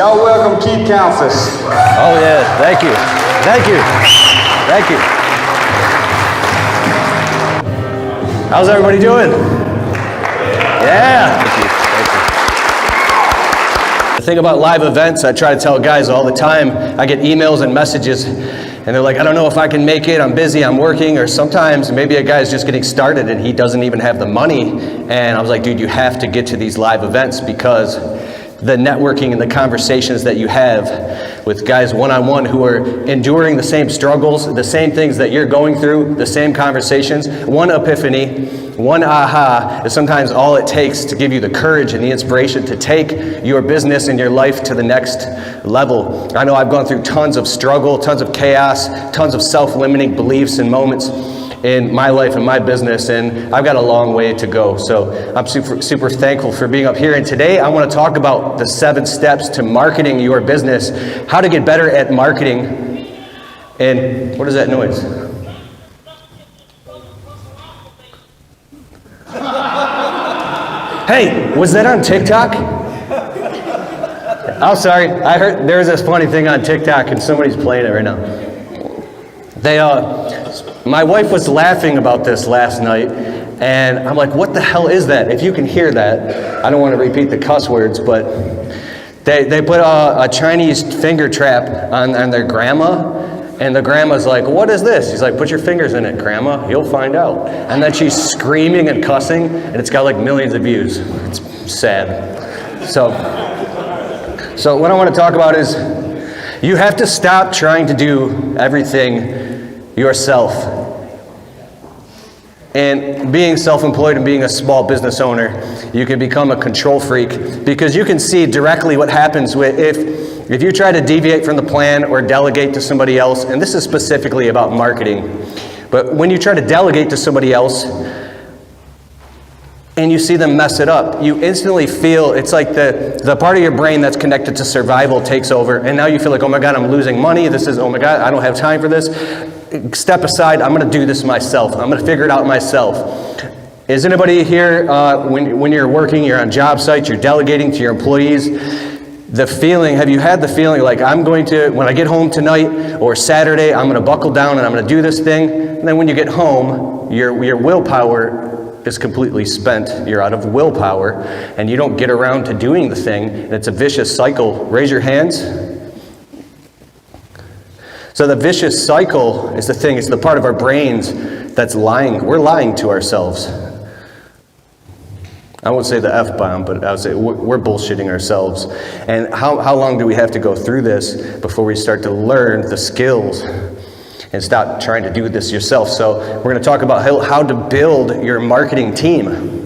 Y'all welcome Keith Kalfas. Oh yeah, thank you. Thank you. Thank you. How's everybody doing? Yeah. Thank you. Thank you. The thing about live events, I try to tell guys all the time, I get emails and messages, and they're like, I don't know if I can make it, I'm busy, I'm working, or sometimes maybe a guy's just getting started and he doesn't even have the money, and I was like, dude, you have to get to these live events because the networking and the conversations that you have with guys one-on-one who are enduring the same struggles, the same things that you're going through, the same conversations, one epiphany, one aha is sometimes all it takes to give you the courage and the inspiration to take your business and your life to the next level. I know I've gone through tons of struggle, tons of chaos, tons of self-limiting beliefs and moments in my life and my business, and I've got a long way to go. So I'm super thankful for being up here. And today I want to talk about the 7 steps to marketing your business, how to get better at marketing. And what is that noise? Hey, was that on TikTok? I'm sorry, I heard there's this funny thing on TikTok and somebody's playing it right now. My wife was laughing about this last night, and I'm like, what the hell is that? If you can hear that, I don't want to repeat the cuss words, but they put a Chinese finger trap on their grandma, and the grandma's like, what is this? She's like, put your fingers in it, Grandma, you'll find out. And then she's screaming and cussing, and it's got like millions of views. It's sad. So what I want to talk about is, you have to stop trying to do everything yourself. And being self-employed and being a small business owner, you can become a control freak because you can see directly what happens if you try to deviate from the plan or delegate to somebody else, and this is specifically about marketing, but when you try to delegate to somebody else and you see them mess it up, you instantly feel, it's like the part of your brain that's connected to survival takes over, and now you feel like, oh my God, I'm losing money, oh my God, I don't have time for this. Step aside, I'm going to do this myself. I'm going to figure it out myself. Is anybody here, when you're working, you're on job sites, you're delegating to your employees, have you had the feeling like, when I get home tonight or Saturday, I'm going to buckle down and I'm going to do this thing, and then when you get home, your willpower is completely spent. You're out of willpower, and you don't get around to doing the thing, and it's a vicious cycle. Raise your hands. So the vicious cycle is the thing, it's the part of our brains that's lying. We're lying to ourselves. I won't say the F-bomb, but I would say we're bullshitting ourselves. And how long do we have to go through this before we start to learn the skills and stop trying to do this yourself? So we're going to talk about how to build your marketing team.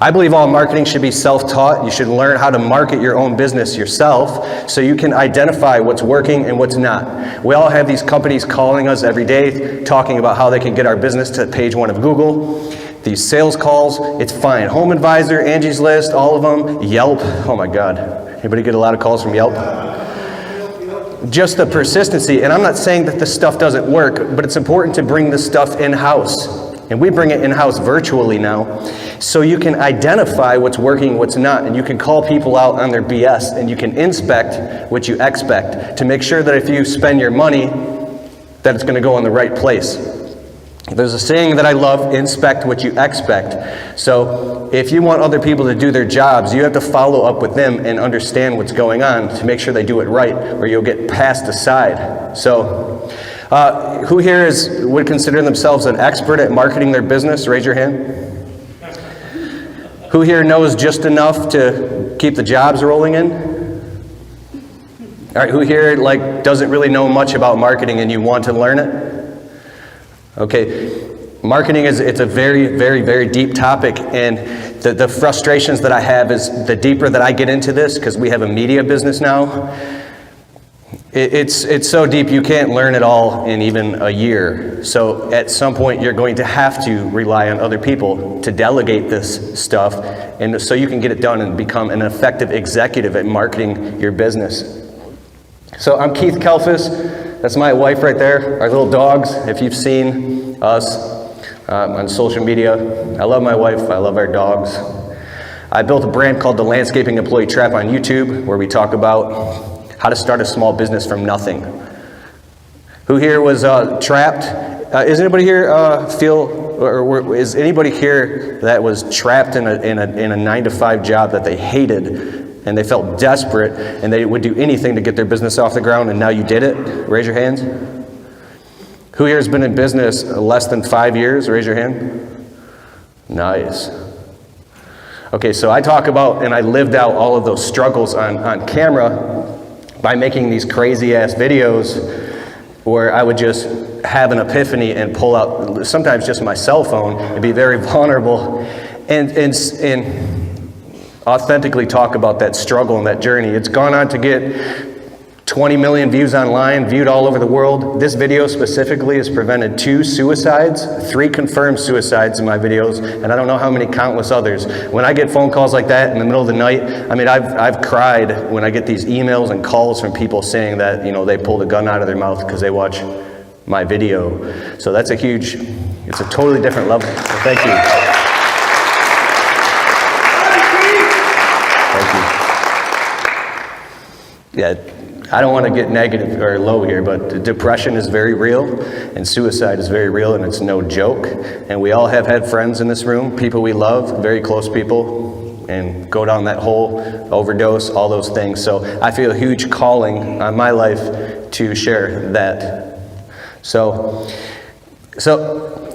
I believe all marketing should be self-taught. You should learn how to market your own business yourself so you can identify what's working and what's not. We all have these companies calling us every day talking about how they can get our business to page 1 of Google. These sales calls, it's fine. Home Advisor, Angie's List, all of them. Yelp, oh my God. Anybody get a lot of calls from Yelp? Just the persistency, and I'm not saying that this stuff doesn't work, but it's important to bring this stuff in-house. And we bring it in-house virtually now, so you can identify what's working, what's not, and you can call people out on their BS, and you can inspect what you expect to make sure that if you spend your money, that it's going to go in the right place. There's a saying that I love, inspect what you expect. So if you want other people to do their jobs, you have to follow up with them and understand what's going on to make sure they do it right, or you'll get passed aside. So who here would consider themselves an expert at marketing their business? Raise your hand. Who here knows just enough to keep the jobs rolling in? All right, who here doesn't really know much about marketing and you want to learn it? Okay, marketing it's a very, very, very deep topic, and the frustrations that I have is the deeper that I get into this, because we have a media business now, it's so deep you can't learn it all in even a year. So at some point you're going to have to rely on other people to delegate this stuff, and so you can get it done and become an effective executive at marketing your business. So I'm Keith Kalfas. That's my wife right there, our little dogs. If you've seen us on social media, I love my wife, I love our dogs. I built a brand called the Landscaping Employee Trap on YouTube, where we talk about how to start a small business from nothing. Who here was trapped? Is anybody here is anybody here that was trapped in a 9-to-5 job that they hated and they felt desperate and they would do anything to get their business off the ground, and now you did it? Raise your hands. Who here has been in business less than 5 years? Raise your hand. Nice. Okay, so I talk about, and I lived out all of those struggles on camera by making these crazy ass videos where I would just have an epiphany and pull out sometimes just my cell phone and be very vulnerable and authentically talk about that struggle and that journey. It's gone on to get 20 million views online, viewed all over the world. This video specifically has prevented 2 suicides, 3 confirmed suicides in my videos, and I don't know how many countless others. When I get phone calls like that in the middle of the night, I mean, I've cried when I get these emails and calls from people saying that, you know, they pulled a gun out of their mouth because they watch my video. So that's it's a totally different level. So thank you. Thank you. Yeah. I don't want to get negative or low here, but depression is very real and suicide is very real, and it's no joke. And we all have had friends in this room, people we love, very close people, and go down that whole overdose, all those things. So I feel a huge calling on my life to share that. So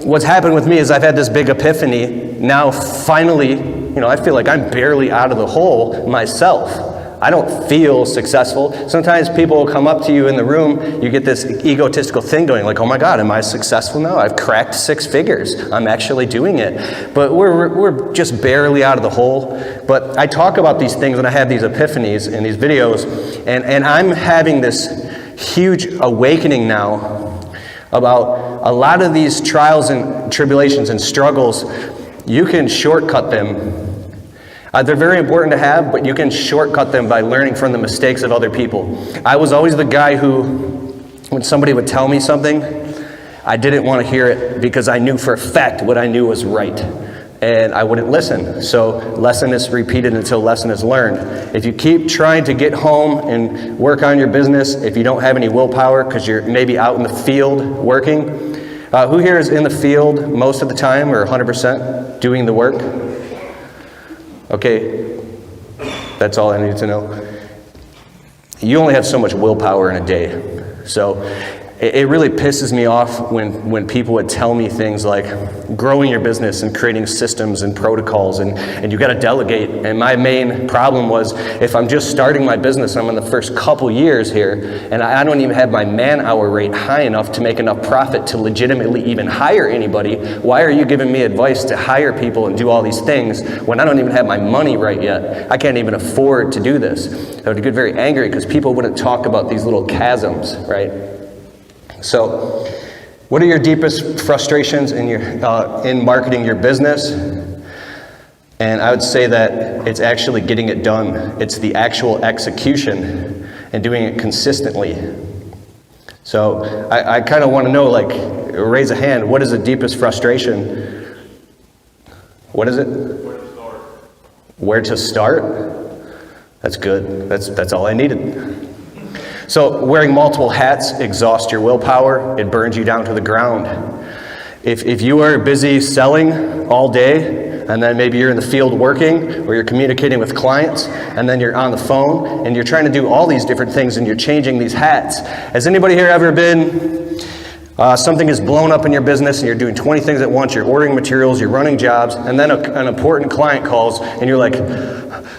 what's happened with me is I've had this big epiphany. Now finally, you know, I feel like I'm barely out of the hole myself. I don't feel successful. Sometimes people will come up to you in the room, you get this egotistical thing going, like, oh my God, am I successful now? I've cracked 6 figures. I'm actually doing it. But we're just barely out of the hole. But I talk about these things and I have these epiphanies in these videos, and I'm having this huge awakening now about a lot of these trials and tribulations and struggles. You can shortcut them. They're very important to have, but you can shortcut them by learning from the mistakes of other people. I was always the guy who, when somebody would tell me something, I didn't want to hear it because I knew for a fact what I knew was right. And I wouldn't listen. So lesson is repeated until lesson is learned. If you keep trying to get home and work on your business, if you don't have any willpower because you're maybe out in the field working, who here is in the field most of the time or 100% doing the work? Okay, that's all I need to know. You only have so much willpower in a day. So it really pisses me off when people would tell me things like growing your business and creating systems and protocols and you got to delegate. And my main problem was if I'm just starting my business, I'm in the first couple years here, and I don't even have my man-hour rate high enough to make enough profit to legitimately even hire anybody. Why are you giving me advice to hire people and do all these things when I don't even have my money right yet? I can't even afford to do this. I would get very angry because people wouldn't talk about these little chasms, right? So, what are your deepest frustrations in marketing your business? And I would say that it's actually getting it done. It's the actual execution and doing it consistently. So, I kind of want to know, like, raise a hand. What is the deepest frustration? What is it? Where to start. Where to start? That's good. That's all I needed. So wearing multiple hats exhausts your willpower. It burns you down to the ground. If you are busy selling all day, and then maybe you're in the field working, or you're communicating with clients, and then you're on the phone, and you're trying to do all these different things, and you're changing these hats. Has anybody here ever been, something is blown up in your business, and you're doing 20 things at once, you're ordering materials, you're running jobs, and then an important client calls, and you're like,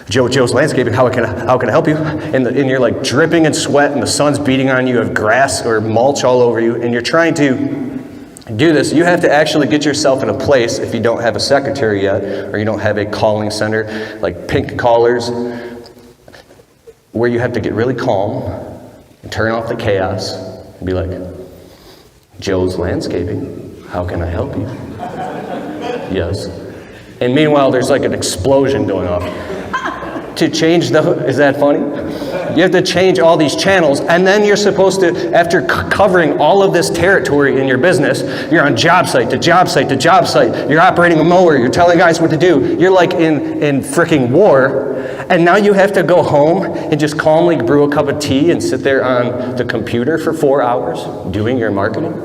Joe's Landscaping, how can I help you? And you're like dripping in sweat and the sun's beating on you, you have grass or mulch all over you, and you're trying to do this. You have to actually get yourself in a place, if you don't have a secretary yet, or you don't have a calling center, like pink callers, where you have to get really calm and turn off the chaos and be like, Joe's Landscaping, how can I help you? Yes. And meanwhile, there's like an explosion going off. To change is that funny? You have to change all these channels, and then you're supposed to, after covering all of this territory in your business, you're on job site to job site to job site. You're operating a mower. You're telling guys what to do. You're like in freaking war. And now you have to go home and just calmly brew a cup of tea and sit there on the computer for 4 hours doing your marketing.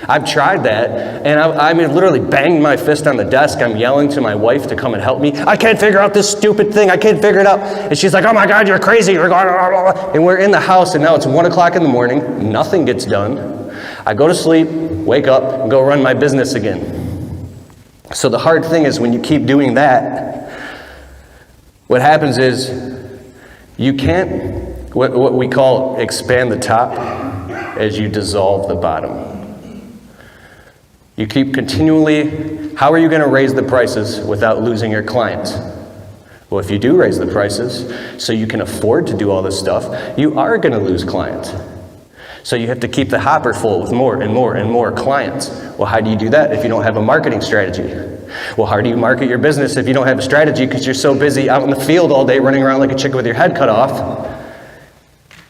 I've tried that, and I mean, literally banged my fist on the desk. I'm yelling to my wife to come and help me. I can't figure out this stupid thing. I can't figure it out. And she's like, oh my God, you're crazy. And we're in the house, and now it's 1 o'clock in the morning. Nothing gets done. I go to sleep, wake up, and go run my business again. So the hard thing is when you keep doing that, what happens is you can't, what we call expand the top as you dissolve the bottom. You keep continually, how are you going to raise the prices without losing your clients? Well, if you do raise the prices so you can afford to do all this stuff, you are going to lose clients. So you have to keep the hopper full with more and more and more clients. Well, how do you do that if you don't have a marketing strategy? Well, how do you market your business if you don't have a strategy because you're so busy out in the field all day running around like a chicken with your head cut off?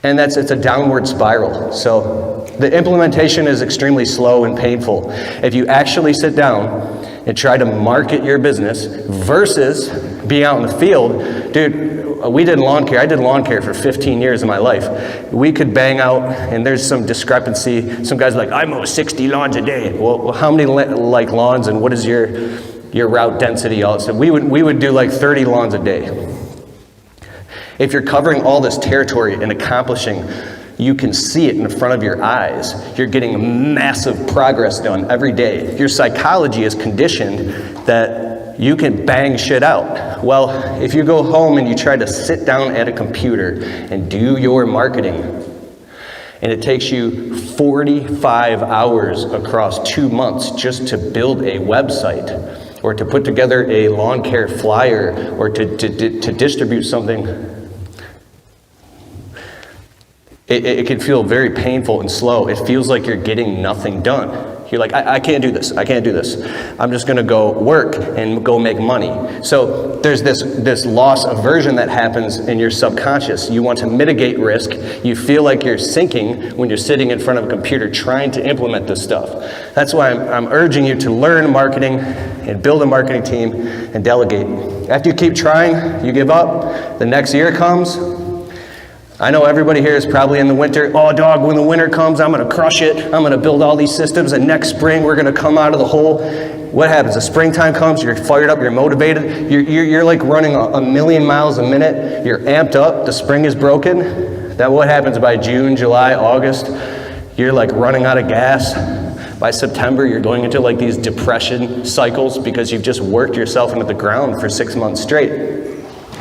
And it's a downward spiral. So the implementation is extremely slow and painful. If you actually sit down and try to market your business versus being out in the field, dude, we did lawn care. I did lawn care for 15 years of my life. We could bang out, and there's some discrepancy. Some guys are like, I mow 60 lawns a day. Well, how many like lawns, and what is your route density? Also, we would do like 30 lawns a day. If you're covering all this territory and accomplishing, you can see it in front of your eyes. You're getting massive progress done every day. Your psychology is conditioned that you can bang shit out. Well, if you go home and you try to sit down at a computer and do your marketing, and it takes you 45 hours across 2 months just to build a website, or to put together a lawn care flyer, or to distribute something, it can feel very painful and slow. It feels like you're getting nothing done. You're like, I can't do this. I can't do this. I'm just going to go work and go make money. So there's this loss aversion that happens in your subconscious. You want to mitigate risk. You feel like you're sinking when you're sitting in front of a computer trying to implement this stuff. That's why I'm urging you to learn marketing and build a marketing team and delegate. After you keep trying, you give up. The next year comes. I know everybody here is probably in the winter, oh dog, when the winter comes, I'm gonna crush it. I'm gonna build all these systems, and next spring we're gonna come out of the hole. What happens? The springtime comes, you're fired up, you're motivated, you're like running a million miles a minute, you're amped up, the spring is broken. Then what happens by June, July, August? You're like running out of gas. By September, you're going into like these depression cycles because you've just worked yourself into the ground for 6 months straight,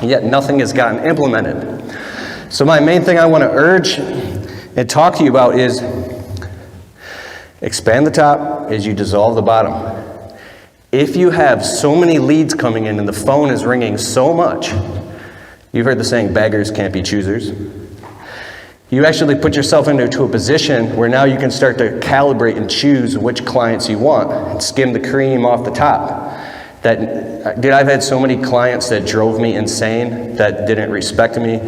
and yet nothing has gotten implemented. So my main thing I want to urge and talk to you about is expand the top as you dissolve the bottom. If you have so many leads coming in and the phone is ringing so much, you've heard the saying, beggars can't be choosers. You actually put yourself into a position where now you can start to calibrate and choose which clients you want and skim the cream off the top. Dude, I've had so many clients that drove me insane, that didn't respect me.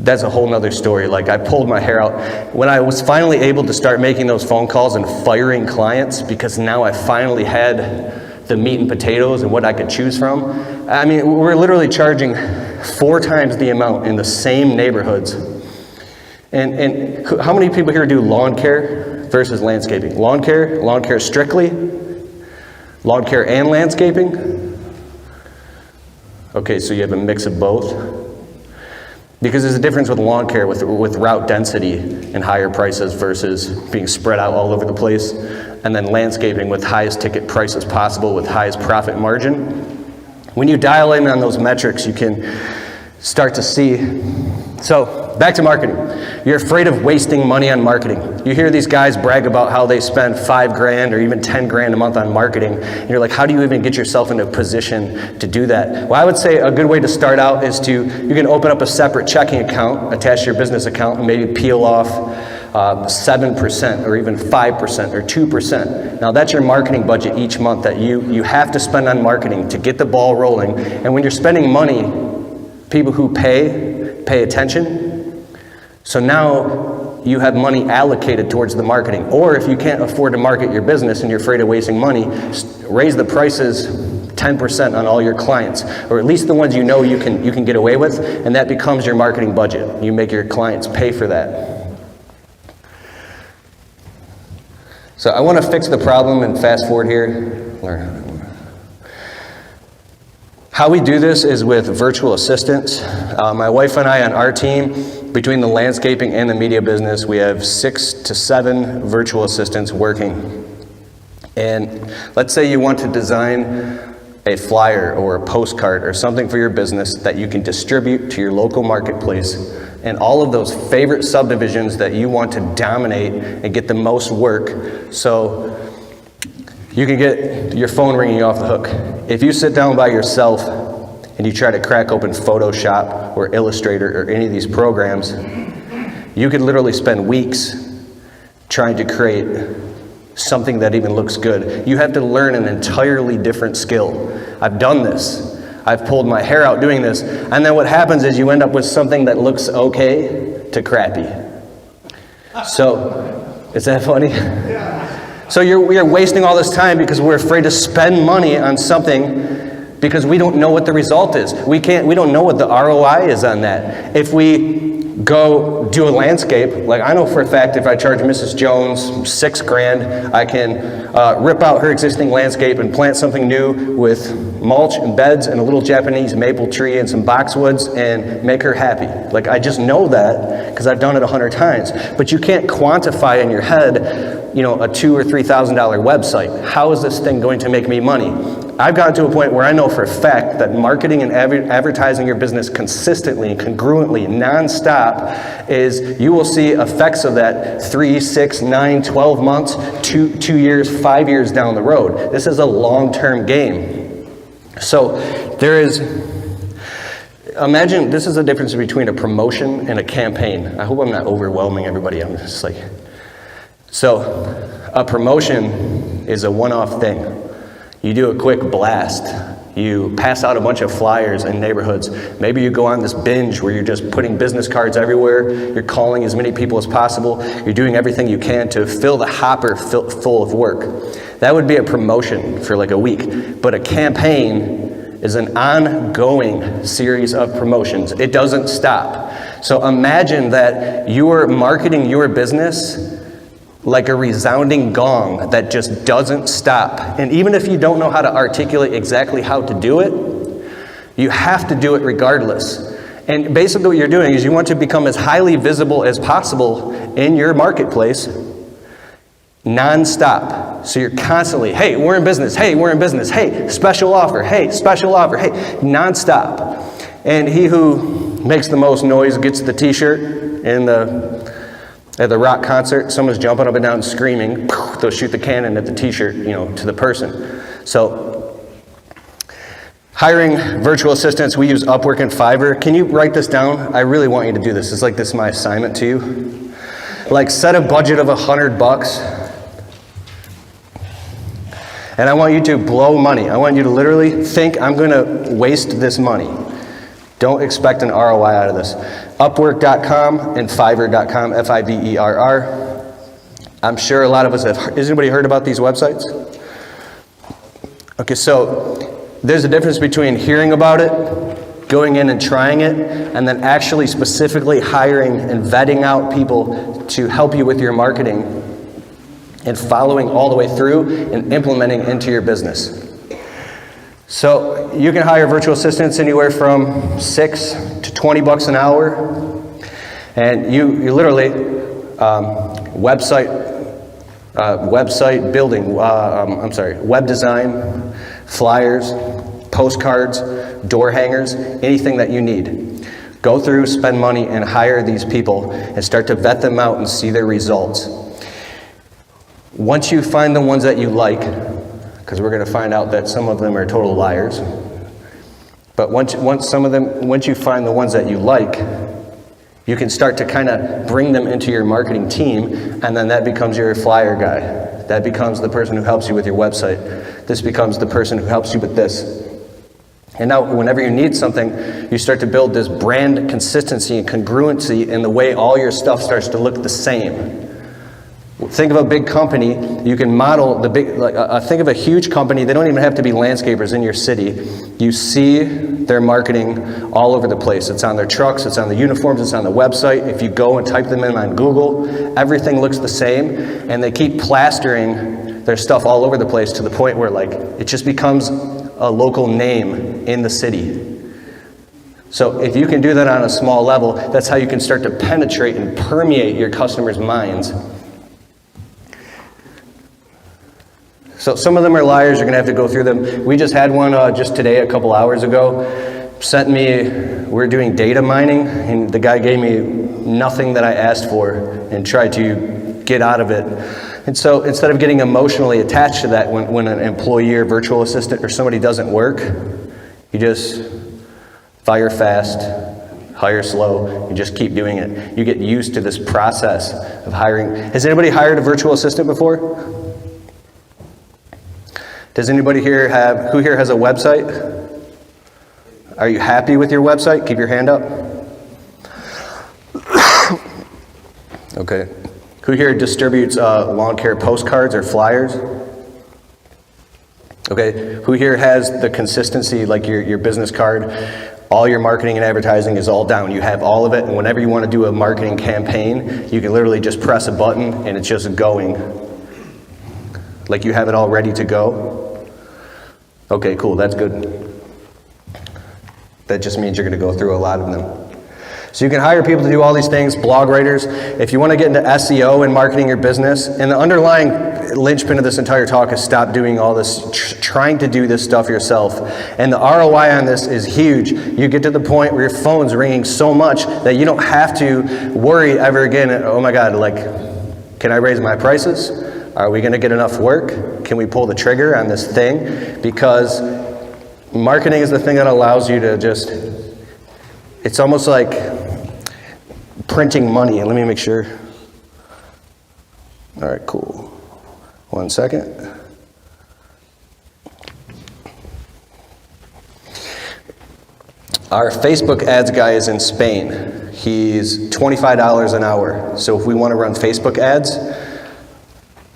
That's a whole nother story. Like, I pulled my hair out. When I was finally able to start making those phone calls and firing clients, because now I finally had the meat and potatoes and what I could choose from. I mean, we're literally charging 4 times the amount in the same neighborhoods. And how many people here do lawn care versus landscaping? Lawn care strictly, lawn care and landscaping? Okay, so you have a mix of both. Because there's a difference with lawn care with route density and higher prices versus being spread out all over the place, and then landscaping with highest ticket prices possible with highest profit margin. When you dial in on those metrics, you can start to see. So back to marketing. You're afraid of wasting money on marketing. You hear these guys brag about how they spend $5,000 or even $10,000 a month on marketing. And you're like, how do you even get yourself into a position to do that? Well, I would say a good way to start out is you can open up a separate checking account, attach to your business account, and maybe peel off 7% or even 5% or 2%. Now that's your marketing budget each month that you have to spend on marketing to get the ball rolling. And when you're spending money, people who pay attention. So now you have money allocated towards the marketing. Or if you can't afford to market your business and you're afraid of wasting money, raise the prices 10% on all your clients, or at least the ones you know you can get away with, and that becomes your marketing budget. You make your clients pay for that. So I want to fix the problem and fast forward here. How we do this is with virtual assistants. My wife and I on our team, between the landscaping and the media business, we have 6 to 7 virtual assistants working. And let's say you want to design a flyer or a postcard or something for your business that you can distribute to your local marketplace and all of those favorite subdivisions that you want to dominate and get the most work, so you can get your phone ringing off the hook. If you sit down by yourself and you try to crack open Photoshop or Illustrator or any of these programs, you could literally spend weeks trying to create something that even looks good. You have to learn an entirely different skill. I've done this. I've pulled my hair out doing this. And then what happens is you end up with something that looks okay to crappy. So, is that funny? So we are wasting all this time because we're afraid to spend money on something because we don't know what the result is. We don't know what the ROI is on that. If we go do a landscape, like I know for a fact if I charge Mrs. Jones $6,000, I can rip out her existing landscape and plant something new with mulch and beds and a little Japanese maple tree and some boxwoods and make her happy. Like I just know that because I've done it 100 times. But you can't quantify in your head, a $2,000 or $3,000 website. How is this thing going to make me money? I've gotten to a point where I know for a fact that marketing and advertising your business consistently, congruently, nonstop, is you will see effects of that 3, 6, 9, 12 months, 2 years, 5 years down the road. This is a long-term game. So imagine this is the difference between a promotion and a campaign. I hope I'm not overwhelming everybody. I'm just like, so a promotion is a one-off thing. You do a quick blast. You pass out a bunch of flyers in neighborhoods. Maybe you go on this binge where you're just putting business cards everywhere. You're calling as many people as possible. You're doing everything you can to fill the hopper full of work. That would be a promotion for like a week. But a campaign is an ongoing series of promotions. It doesn't stop. So imagine that you're marketing your business like a resounding gong that just doesn't stop. And even if you don't know how to articulate exactly how to do it, you have to do it regardless. And basically what you're doing is you want to become as highly visible as possible in your marketplace non-stop. So you're constantly, hey, we're in business, hey, we're in business, hey, special offer, hey, special offer, hey, non-stop. And he who makes the most noise gets the t-shirt at the rock concert. Someone's jumping up and down screaming, they'll shoot the cannon at the t-shirt, to the person. So hiring virtual assistants, we use Upwork and Fiverr. Can you write this down? I really want you to do this. It's like this is my assignment to you. Like set a budget of $100. And I want you to blow money. I want you to literally think, I'm going to waste this money. Don't expect an ROI out of this. Upwork.com and Fiverr.com, Fiverr. I'm sure a lot of us have. Has anybody heard about these websites? Okay, so there's a difference between hearing about it, going in and trying it, and then actually specifically hiring and vetting out people to help you with your marketing and following all the way through and implementing into your business. So you can hire virtual assistants anywhere from $6 to $20 an hour, and you literally website building. Web design, flyers, postcards, door hangers, anything that you need. Go through, spend money, and hire these people, and start to vet them out and see their results. Once you find the ones that you like, because we're going to find out that some of them are total liars. But once you find the ones that you like, you can start to kind of bring them into your marketing team, and then that becomes your flyer guy. That becomes the person who helps you with your website. This becomes the person who helps you with this. And now whenever you need something, you start to build this brand consistency and congruency in the way all your stuff starts to look the same. Think of a big company, you can model the big, think of a huge company, they don't even have to be landscapers in your city. You see their marketing all over the place. It's on their trucks, it's on the uniforms, it's on the website. If you go and type them in on Google, everything looks the same, and they keep plastering their stuff all over the place to the point where like it just becomes a local name in the city. So if you can do that on a small level, that's how you can start to penetrate and permeate your customers' minds. So some of them are liars, you're gonna have to go through them. We just had one just today, a couple hours ago, we're doing data mining, and the guy gave me nothing that I asked for and tried to get out of it. And so instead of getting emotionally attached to that when an employee or virtual assistant or somebody doesn't work, you just fire fast, hire slow, you just keep doing it. You get used to this process of hiring. Has anybody hired a virtual assistant before? Does anybody here who here has a website? Are you happy with your website? Keep your hand up. Okay. Who here distributes lawn care postcards or flyers? Okay. Who here has the consistency, like your business card? All your marketing and advertising is all down. You have all of it, and whenever you want to do a marketing campaign, you can literally just press a button and it's just going. Like you have it all ready to go? Okay, cool, that's good. That just means you're going to go through a lot of them. So you can hire people to do all these things, blog writers. If you want to get into SEO and marketing your business, and the underlying linchpin of this entire talk is stop doing all this, trying to do this stuff yourself. And the ROI on this is huge. You get to the point where your phone's ringing so much that you don't have to worry ever again, oh my God, like, can I raise my prices? Are we going to get enough work? Can we pull the trigger on this thing? Because marketing is the thing that allows you to just, it's almost like printing money. And let me make sure. All right, cool. 1 second. Our Facebook ads guy is in Spain. He's $25 an hour. So if we want to run Facebook ads,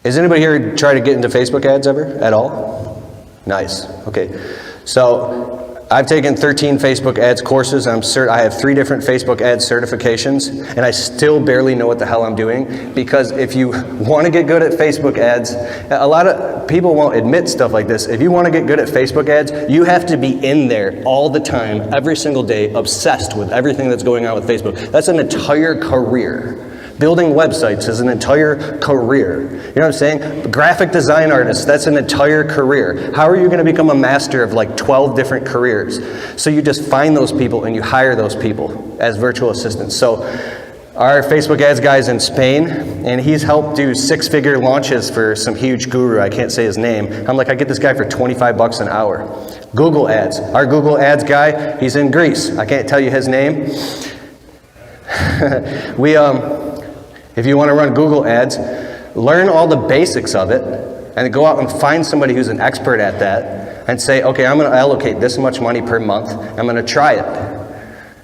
has anybody here tried to get into Facebook ads ever at all? Nice. Okay. So I've taken 13 Facebook ads courses. I have 3 different Facebook ads certifications, and I still barely know what the hell I'm doing, because if you want to get good at Facebook ads, a lot of people won't admit stuff like this. If you want to get good at Facebook ads, you have to be in there all the time, every single day, obsessed with everything that's going on with Facebook. That's an entire career. Building websites is an entire career. You know what I'm saying? Graphic design artists, that's an entire career. How are you going to become a master of like 12 different careers? So you just find those people and you hire those people as virtual assistants. So our Facebook ads guy is in Spain, and he's helped do 6-figure launches for some huge guru. I can't say his name. I'm like, I get this guy for 25 bucks an hour. Google ads. Our Google ads guy, he's in Greece. I can't tell you his name. If you want to run Google ads, learn all the basics of it and go out and find somebody who's an expert at that and say, okay, I'm going to allocate this much money per month. I'm going to try it.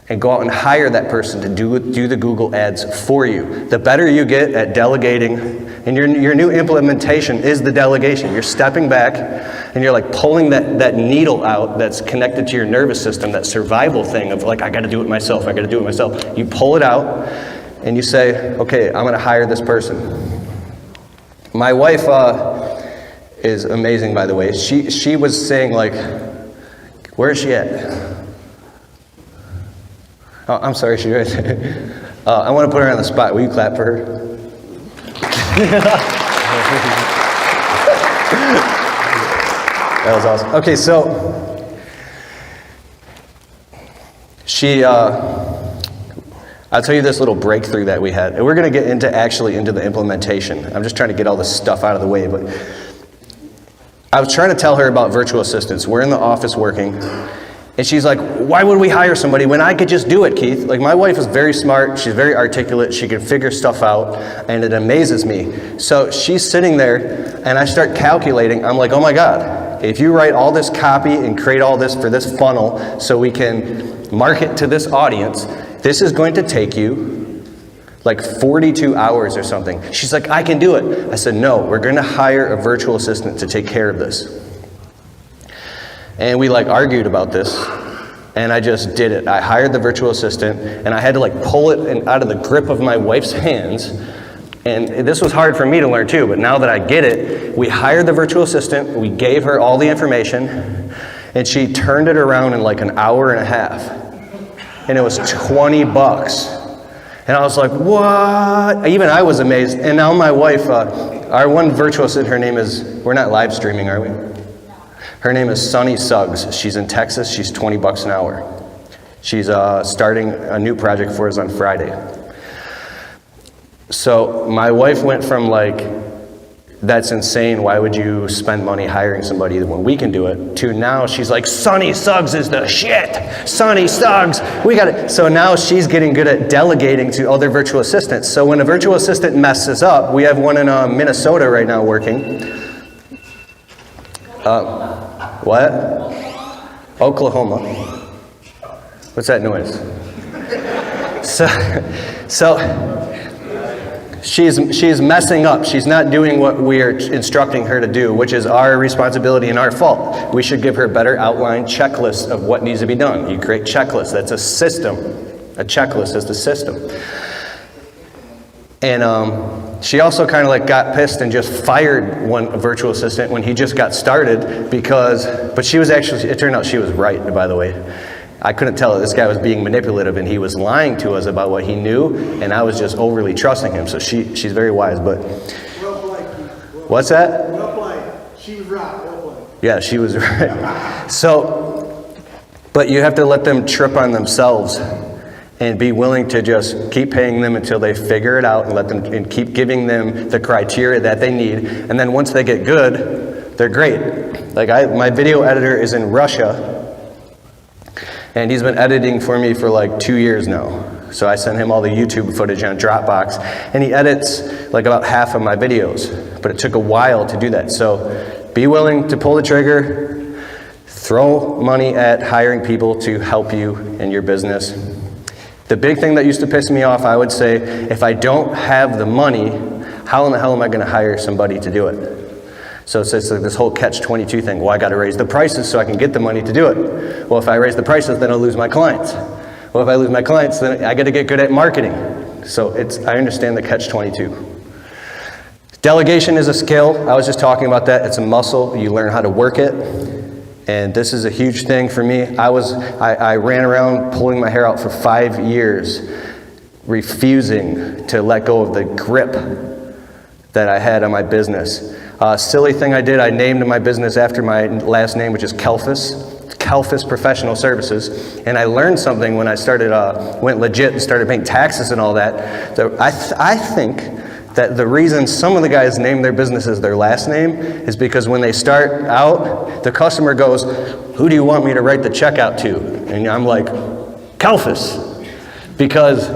And go out and hire that person to do the Google ads for you. The better you get at delegating, and your new implementation is the delegation. You're stepping back and you're like pulling that needle out that's connected to your nervous system, that survival thing of like, I got to do it myself, I got to do it myself. You pull it out and you say, okay, I'm going to hire this person. My wife is amazing, by the way. She was saying, like, where is she at? Oh, I'm sorry, she's right there. I want to put her on the spot. Will you clap for her? That was awesome. Okay, so I'll tell you this little breakthrough that we had. And we're going to get into the implementation. I'm just trying to get all this stuff out of the way. But I was trying to tell her about virtual assistants. We're in the office working. And she's like, why would we hire somebody when I could just do it, Keith? Like, my wife is very smart. She's very articulate. She can figure stuff out. And it amazes me. So she's sitting there, and I start calculating. I'm like, oh my God. if you write all this copy and create all this for this funnel so we can market to this audience, this is going to take you like 42 hours or something. She's like, I can do it. I said, no, we're going to hire a virtual assistant to take care of this. And we like argued about this, and I just did it. I hired the virtual assistant, and I had to like pull it out of the grip of my wife's hands. And this was hard for me to learn too, but now that I get it, we hired the virtual assistant, we gave her all the information, and she turned it around in like an hour and a half. And it was $20. And I was like, what? Even I was amazed. And now my wife, our one virtual assistant, her name is, we're not live streaming, are we? Her name is Sunny Suggs. She's in Texas, she's $20 an hour. She's starting a new project for us on Friday. So my wife went from like, that's insane, why would you spend money hiring somebody when we can do it, to now she's like, Sunny Suggs is the shit. Sunny Suggs, we got it. So now she's getting good at delegating to other virtual assistants. So when a virtual assistant messes up, we have one in Minnesota right now working. What? Oklahoma. What's that noise? So she's messing up. She's not doing what we are instructing her to do, which is our responsibility and our fault. We should give her a better outlined checklist of what needs to be done. You create checklists. That's a system. A checklist is the system. And she also kind of like got pissed and just fired one virtual assistant when he just got started but she was actually, it turned out she was right, by the way. I couldn't tell that this guy was being manipulative and he was lying to us about what he knew, and I was just overly trusting him. So she's very wise, but. Well played. What's that? Well played. She was right. Well played. Yeah, she was right. So, but you have to let them trip on themselves and be willing to just keep paying them until they figure it out, and keep giving them the criteria that they need. And then once they get good, they're great. Like my video editor is in Russia, and he's been editing for me for like 2 years now. So I send him all the YouTube footage on Dropbox, and he edits like about half of my videos. But it took a while to do that. So be willing to pull the trigger, throw money at hiring people to help you in your business. The big thing that used to piss me off, I would say, if I don't have the money, how in the hell am I going to hire somebody to do it? So it's like this whole catch-22 thing. Well, I got to raise the prices so I can get the money to do it. Well, if I raise the prices, then I'll lose my clients. Well, if I lose my clients, then I got to get good at marketing. So I understand the catch-22. Delegation is a skill. I was just talking about that. It's a muscle. You learn how to work it. And this is a huge thing for me. I ran around pulling my hair out for 5 years, refusing to let go of the grip that I had on my business. Silly thing I did, I named my business after my last name, which is Kalfas. Kalfas Professional Services. And I learned something when I went legit and started paying taxes and all that. I think that the reason some of the guys name their businesses their last name is because when they start out, the customer goes, who do you want me to write the check out to? And I'm like, Kalfas. Because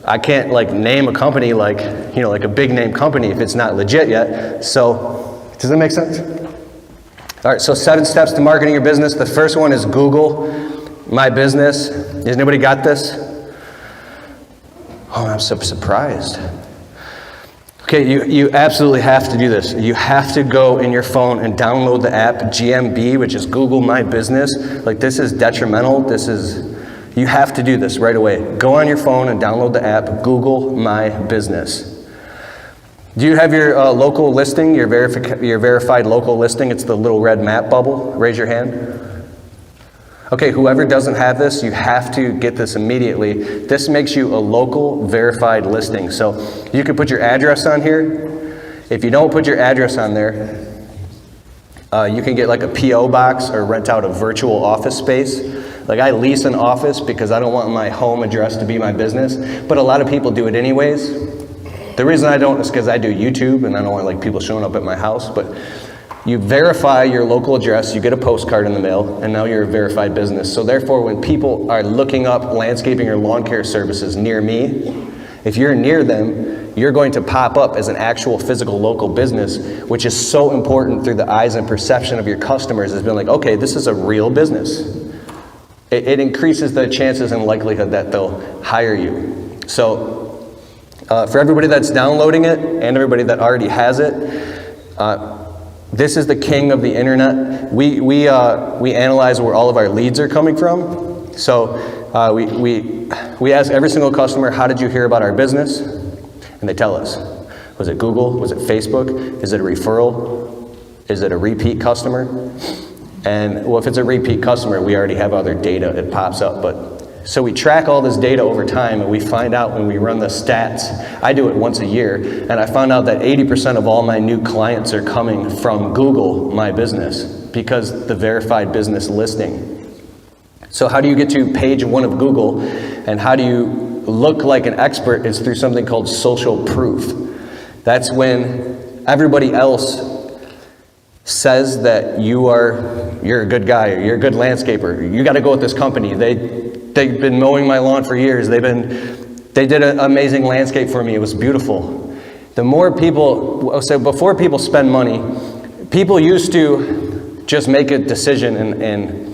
I can't like name a company like a big name company if it's not legit yet. So, does that make sense? All right, so 7 steps to marketing your business. The first one is Google my business. Has anybody got this? Oh, I'm so surprised. Okay, you absolutely have to do this. You have to go in your phone and download the app GMB, which is Google My Business. Like, this is detrimental. You have to do this right away. Go on your phone and download the app Google My Business. Do you have your local listing, your verified local listing? It's the little red map bubble. Raise your hand. Okay, whoever doesn't have this, you have to get this immediately. This makes you a local verified listing. So you can put your address on here. If you don't put your address on there, you can get like a P.O. box or rent out a virtual office space. Like, I lease an office because I don't want my home address to be my business, but a lot of people do it anyways. The reason I don't is because I do YouTube and I don't want like people showing up at my house, but you verify your local address, you get a postcard in the mail, and now you're a verified business. So therefore, when people are looking up landscaping or lawn care services near me, If you're near them, you're going to pop up as an actual physical local business, which is so important through the eyes and perception of your customers, as being like, okay, this is a real business. It increases the chances and likelihood that they'll hire you. So for everybody that's downloading it and everybody that already has it, this is the king of the internet. We analyze where all of our leads are coming from. So we ask every single customer, how did you hear about our business? And they tell us. Was it Google? Was it Facebook? Is it a referral? Is it a repeat customer? And well, if it's a repeat customer, we already have other data, it pops up. But so we track all this data over time, and we find out when we run the stats. I do it once a year, and I found out that 80% of all my new clients are coming from Google My Business, because the verified business listing. So how do you get to page 1 of Google, and how do you look like an expert? Is through something called social proof. That's when everybody else says that you're a good guy, or you're a good landscaper, you got to go with this company. They've been mowing my lawn for years. They did an amazing landscape for me. It was beautiful. The more people, so before people spend money, people used to just make a decision and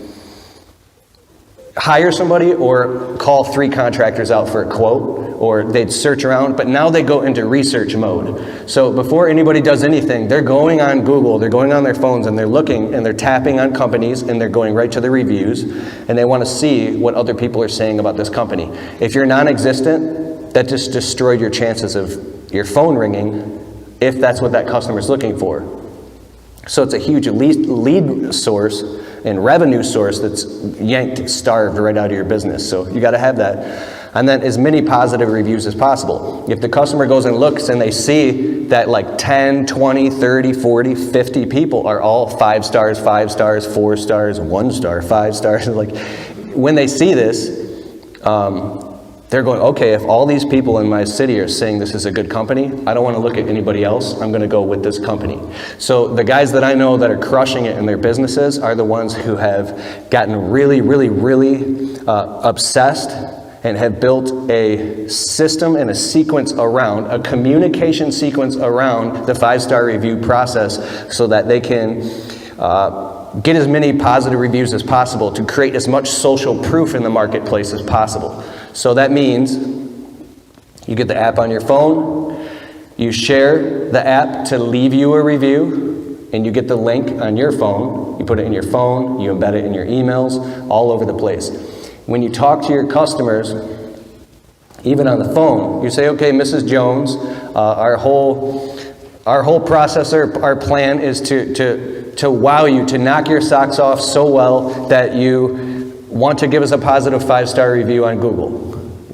hire somebody or call 3 contractors out for a quote, or they'd search around, but now they go into research mode. So before anybody does anything, they're going on Google, they're going on their phones, and they're looking, and they're tapping on companies, and they're going right to the reviews, and they want to see what other people are saying about this company. If you're non-existent, that just destroyed your chances of your phone ringing, if that's what that customer's looking for. So it's a huge lead source and revenue source that's starved right out of your business. So you got to have that. And then as many positive reviews as possible. If the customer goes and looks and they see that like 10, 20, 30, 40, 50 people are all 5 stars, 5 stars, 4 stars, 1 star, 5 stars, like when they see this, they're going, okay, if all these people in my city are saying this is a good company, I don't want to look at anybody else. I'm going to go with this company. So the guys that I know that are crushing it in their businesses are the ones who have gotten really, really, really obsessed and have built a system and a sequence around, a communication sequence around the 5-star review process, so that they can get as many positive reviews as possible to create as much social proof in the marketplace as possible. So that means you get the app on your phone, you share the app to leave you a review, and you get the link on your phone, you put it in your phone, you embed it in your emails, all over the place. When you talk to your customers, even on the phone, you say, okay, Mrs. Jones, our whole processor, our plan is to wow you, to knock your socks off so well that you want to give us a positive 5-star review on Google.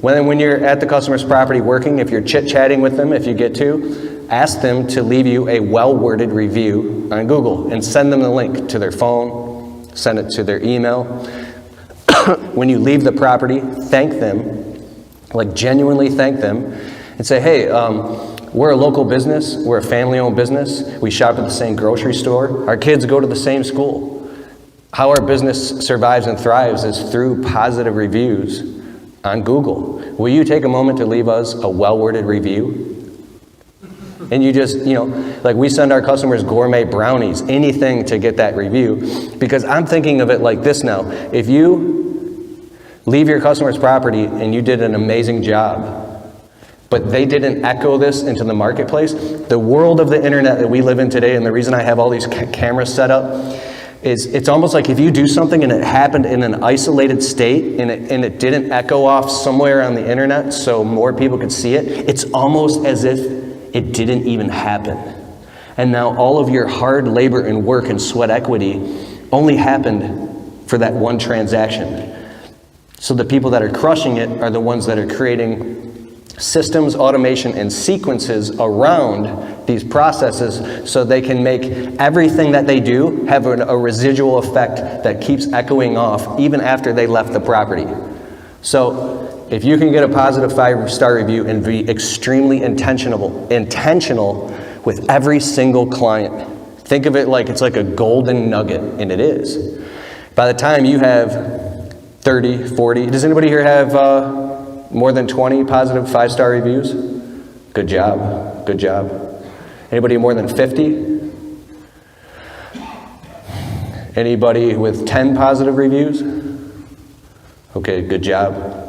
When you're at the customer's property working, if you're chit-chatting with them, if you get to, ask them to leave you a well-worded review on Google and send them the link to their phone, send it to their email. When you leave the property, thank them, like genuinely thank them, and say, hey, we're a local business, we're a family-owned business, we shop at the same grocery store, our kids go to the same school. How our business survives and thrives is through positive reviews on Google. Will you take a moment to leave us a well-worded review? And you just, like we send our customers gourmet brownies, anything to get that review. Because I'm thinking of it like this now. If you leave your customer's property and you did an amazing job, but they didn't echo this into the marketplace, the world of the internet that we live in today, and the reason I have all these cameras set up, is it's almost like if you do something and it happened in an isolated state and it didn't echo off somewhere on the internet so more people could see it, it's almost as if it didn't even happen. And now all of your hard labor and work and sweat equity only happened for that one transaction. So the people that are crushing it are the ones that are creating systems, automation, and sequences around these processes so they can make everything that they do have a residual effect that keeps echoing off even after they left the property. So if you can get a positive 5-star review and be extremely intentional with every single client, think of it like it's like a golden nugget, and it is. By the time you have 30, 40, does anybody here have More than 20 positive 5-star reviews? Good job, good job. Anybody more than 50? Anybody with 10 positive reviews? Okay, good job.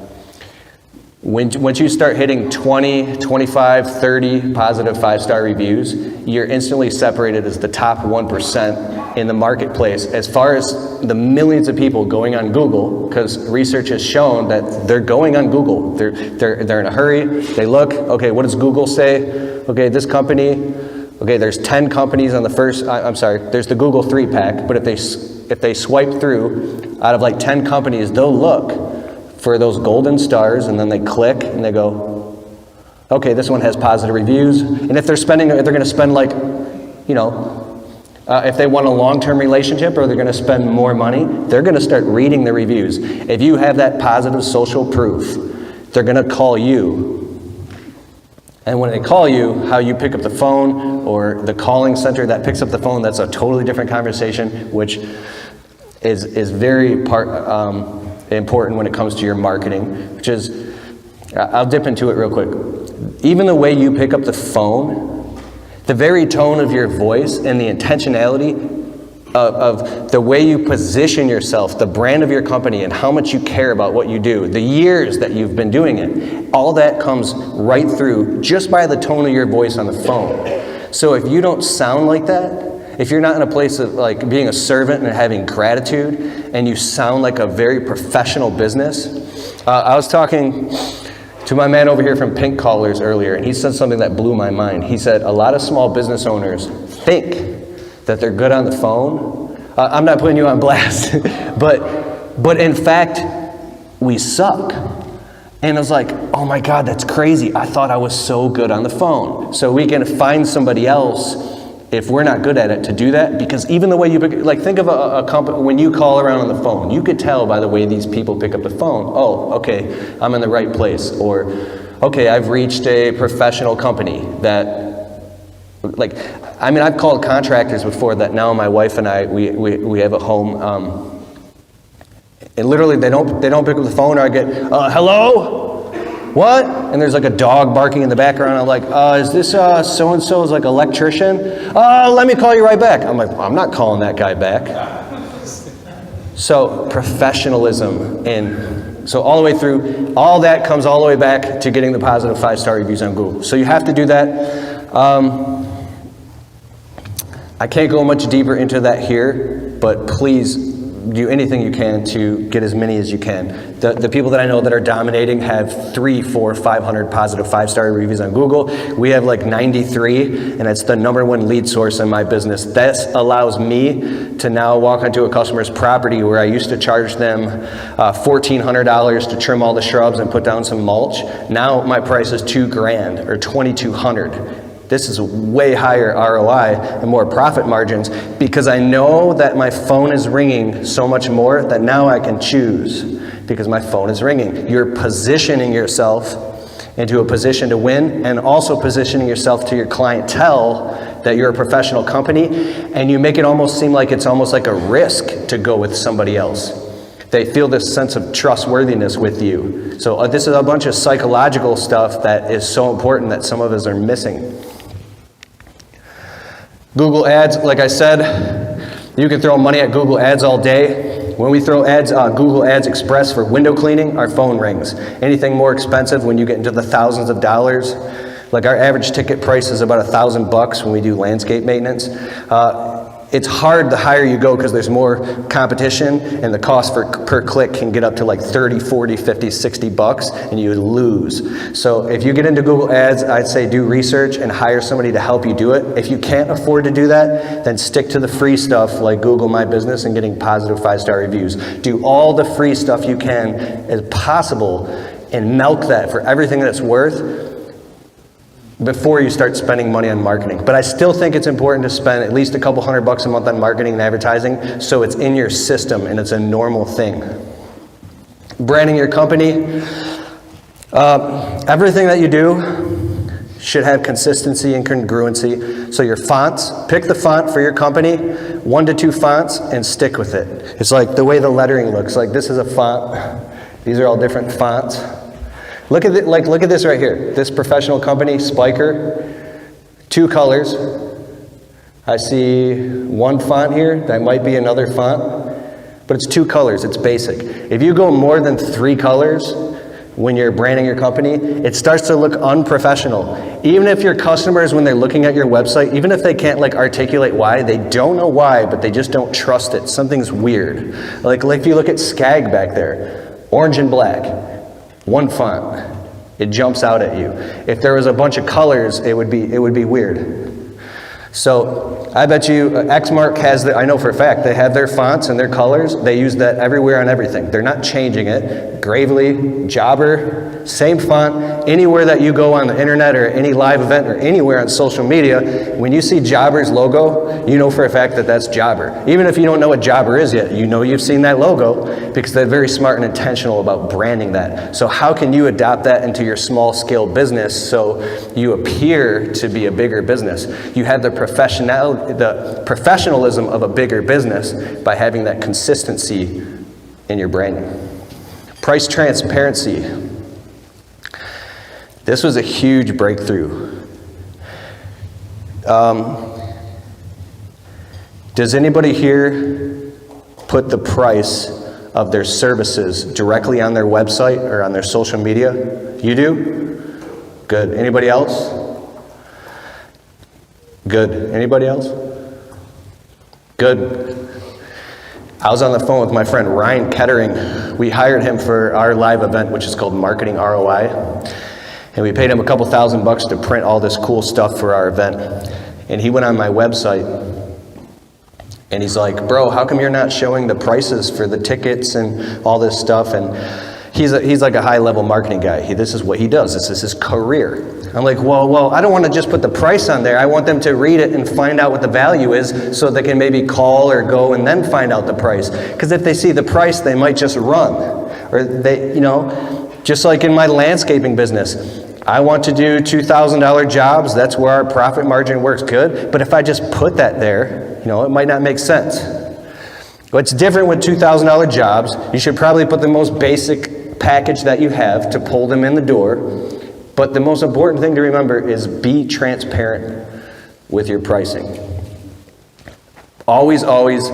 Once you start hitting 20, 25, 30 positive 5-star reviews, you're instantly separated as the top 1% in the marketplace as far as the millions of people going on Google, because research has shown that they're going on Google. They're in a hurry. They look, okay, what does Google say? Okay, this company, okay, there's 10 companies on the first, there's the Google 3-pack, but if they swipe through, out of like 10 companies, they'll look for those golden stars, and then they click and they go, okay, this one has positive reviews. And if they're going to spend like, if they want a long-term relationship or they're going to spend more money, they're going to start reading the reviews. If you have that positive social proof, they're going to call you. And when they call you, how you pick up the phone or the calling center that picks up the phone, that's a totally different conversation, which is very important when it comes to your marketing, which is, I'll dip into it real quick. Even the way you pick up the phone, the very tone of your voice and the intentionality of the way you position yourself, the brand of your company and how much you care about what you do, the years that you've been doing it, all that comes right through just by the tone of your voice on the phone. So if you don't sound like that, if you're not in a place of like being a servant and having gratitude, and you sound like a very professional business. I was talking to my man over here from Pink Collars earlier, and he said something that blew my mind. He said, a lot of small business owners think that they're good on the phone. I'm not putting you on blast, but in fact, we suck. And I was like, oh my God, that's crazy. I thought I was so good on the phone. So we can find somebody else if we're not good at it to do that, because even the way you pick, like think of a company, when you call around on the phone, you could tell by the way these people pick up the phone, oh, okay, I'm in the right place, or okay, I've reached a professional company that, like, I mean, I've called contractors before that now my wife and I, we have a home, and literally they don't pick up the phone, or I get, hello? What? And there's like a dog barking in the background. I'm like, is this so-and-so's like electrician? Let me call you right back. I'm like, I'm not calling that guy back. So professionalism, and so all the way through, all that comes all the way back to getting the positive 5-star reviews on Google. So you have to do that. I can't go much deeper into that here, but please do anything you can to get as many as you can. The people that I know that are dominating have 300, 400, 500 positive 5-star reviews on Google. We have like 93, and it's the #1 lead source in my business. That allows me to now walk onto a customer's property where I used to charge them $1,400 to trim all the shrubs and put down some mulch. Now my price is $2,000 or $2,200. This is way higher ROI and more profit margins because I know that my phone is ringing so much more that now I can choose because my phone is ringing. You're positioning yourself into a position to win and also positioning yourself to your clientele that you're a professional company, and you make it almost seem like it's almost like a risk to go with somebody else. They feel this sense of trustworthiness with you. So this is a bunch of psychological stuff that is so important that some of us are missing. Google Ads, like I said, you can throw money at Google Ads all day. When we throw ads, Google Ads Express for window cleaning, our phone rings. Anything more expensive when you get into the thousands of dollars, like our average ticket price is about $1,000 when we do landscape maintenance. It's hard the higher you go because there's more competition, and the cost per click can get up to like 30, 40, 50, 60 bucks, and you lose. So if you get into Google Ads, I'd say do research and hire somebody to help you do it. If you can't afford to do that, then stick to the free stuff like Google My Business and getting positive 5-star reviews. Do all the free stuff you can as possible and milk that for everything that it's worth before you start spending money on marketing. But I still think it's important to spend at least a couple $100 a month on marketing and advertising so it's in your system and it's a normal thing. Branding your company, everything that you do should have consistency and congruency. So your fonts, pick the font for your company, 1 to 2 fonts, and stick with it. It's like the way the lettering looks, like this is a font, these are all different fonts. Look at look at this right here. This professional company, Spiker, 2 colors. I see 1 font here. That might be another font, but it's 2 colors. It's basic. If you go more than 3 colors when you're branding your company, it starts to look unprofessional. Even if your customers, when they're looking at your website, even if they can't articulate why, they don't know why, but they just don't trust it. Something's weird. Like if you look at Skag back there, orange and black, 1 font. It jumps out at you. If there was a bunch of colors, it would be weird. So I bet you Xmark has, I know for a fact, they have their fonts and their colors. They use that everywhere on everything. They're not changing it. Gravely, Jobber, same font. Anywhere that you go on the internet or any live event or anywhere on social media, when you see Jobber's logo, you know for a fact that that's Jobber. Even if you don't know what Jobber is yet, you know you've seen that logo because they're very smart and intentional about branding that. So how can you adopt that into your small scale business so you appear to be a bigger business? You have the professionalism of a bigger business by having that consistency in your branding. Price transparency. This was a huge breakthrough. Does anybody here put the price of their services directly on their website or on their social media? You do? Good. Anybody else? Good. Anybody else? Good. I was on the phone with my friend Ryan Kettering. We hired him for our live event, which is called Marketing ROI. And we paid him a couple $1,000 to print all this cool stuff for our event. And he went on my website and he's like, bro, how come you're not showing the prices for the tickets and all this stuff? And he's like a high-level marketing guy. This is what he does. This is his career. I'm like, well, I don't want to just put the price on there. I want them to read it and find out what the value is so they can maybe call or go and then find out the price. Because if they see the price, they might just run. Or they, just like in my landscaping business, I want to do $2,000 jobs. That's where our profit margin works good. But if I just put that there, it might not make sense. What's different with $2,000 jobs, you should probably put the most basic package that you have to pull them in the door. But the most important thing to remember is be transparent with your pricing. Always, always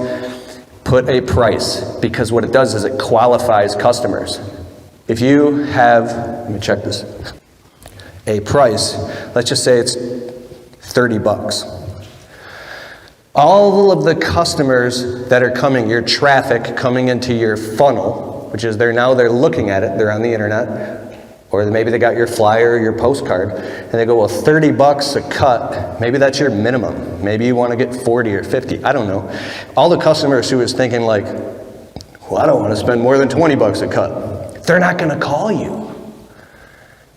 put a price, because what it does is it qualifies customers. If you have, let me check this, a price, let's just say it's $30. All of the customers that are coming, your traffic coming into your funnel, which is they're looking at it, they're on the internet, or maybe they got your flyer or your postcard, and they go, well, $30 a cut, maybe that's your minimum. Maybe you want to get 40 or 50, I don't know. All the customers who was thinking like, well, I don't want to spend more than 20 bucks a cut, they're not going to call you.